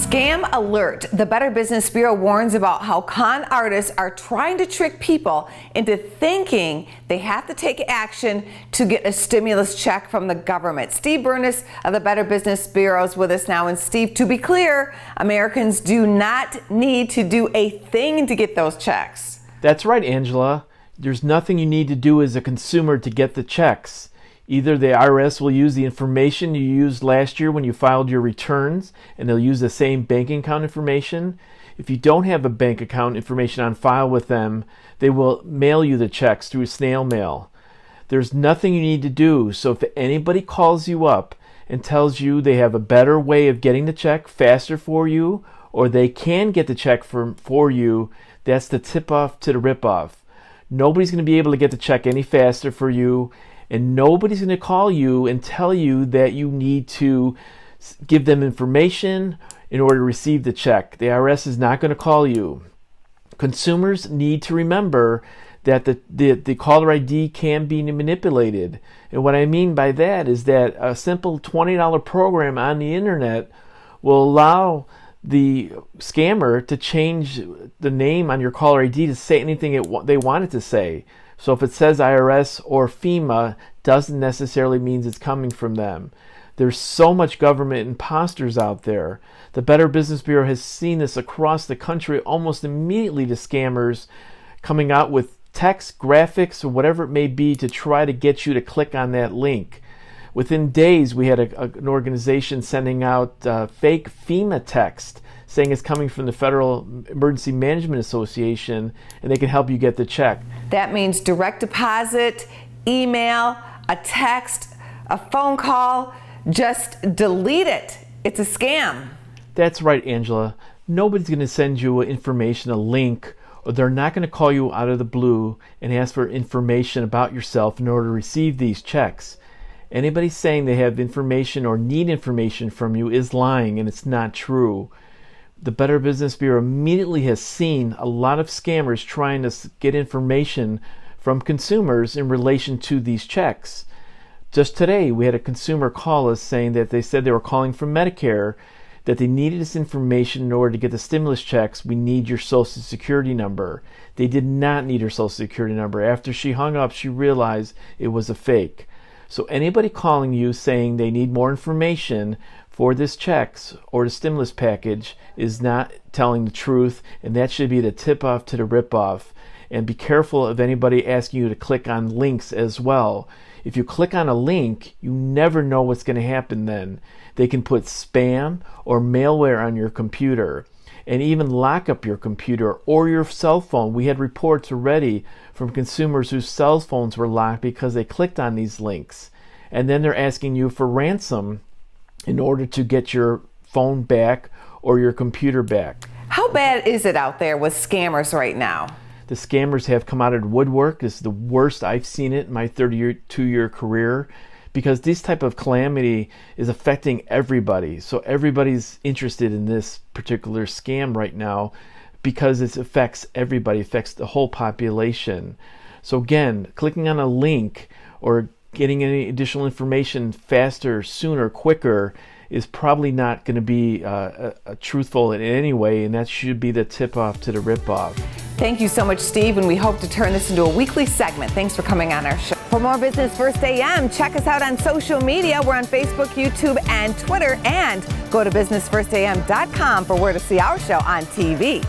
Scam alert. The Better Business Bureau warns about how con artists are trying to trick people into thinking they have to take action to get a stimulus check from the government. Steve Bernas of the Better Business Bureau is with us now. And Steve, to be clear, Americans do not need to do a thing to get those checks. That's right, Angela. There's nothing you need to do as a consumer to get the checks. Either the IRS will use the information you used last year when you filed your returns, and they'll use the same bank account information. If you don't have a bank account information on file with them, they will mail you the checks through snail mail. There's nothing you need to do, so if anybody calls you up and tells you they have a better way of getting the check faster for you, or they can get the check for you, that's the tip-off to the rip-off. Nobody's going to be able to get the check any faster for you, and nobody's going to call you and tell you that you need to give them information in order to receive the check. The IRS is not going to call you. Consumers need to remember that the caller ID can be manipulated. And what I mean by that is that a simple $20 program on the internet will allow the scammer to change the name on your caller ID to say anything they want it to say. So if it says IRS or FEMA, doesn't necessarily mean it's coming from them. There's so much government imposters out there. The Better Business Bureau has seen this across the country almost immediately, to scammers coming out with text, graphics, or whatever it may be to try to get you to click on that link. Within days, we had an organization sending out fake FEMA text saying it's coming from the Federal Emergency Management Association and they can help you get the check. That means direct deposit, email, a text, a phone call. Just delete it. It's a scam. That's right, Angela. Nobody's going to send you information, a link, or they're not going to call you out of the blue and ask for information about yourself in order to receive these checks. Anybody saying they have information or need information from you is lying, and it's not true. The Better Business Bureau immediately has seen a lot of scammers trying to get information from consumers in relation to these checks. Just today, we had a consumer call us saying that they said they were calling from Medicare, that they needed this information in order to get the stimulus checks. We need your Social Security number. They did not need her Social Security number. After she hung up, she realized it was a fake. So anybody calling you saying they need more information for this checks or the stimulus package is not telling the truth, and that should be the tip-off to the rip-off. And be careful of anybody asking you to click on links as well. If you click on a link, you never know what's going to happen then. They can put spam or malware on your computer and even lock up your computer or your cell phone. We had reports already from consumers whose cell phones were locked because they clicked on these links. And then they're asking you for ransom in order to get your phone back or your computer back. How bad is it out there with scammers right now? The scammers have come out of the woodwork. This is the worst I've seen it in my 32-year career, because this type of calamity is affecting everybody. So everybody's interested in this particular scam right now because it affects everybody, affects the whole population. So again, clicking on a link or getting any additional information faster, sooner, quicker is probably not going to be truthful in any way, and that should be the tip-off to the rip-off. Thank you so much, Steve, and we hope to turn this into a weekly segment. Thanks for coming on our show. For more Business First AM, check us out on social media. We're on Facebook, YouTube, and Twitter, and go to businessfirstam.com for where to see our show on TV.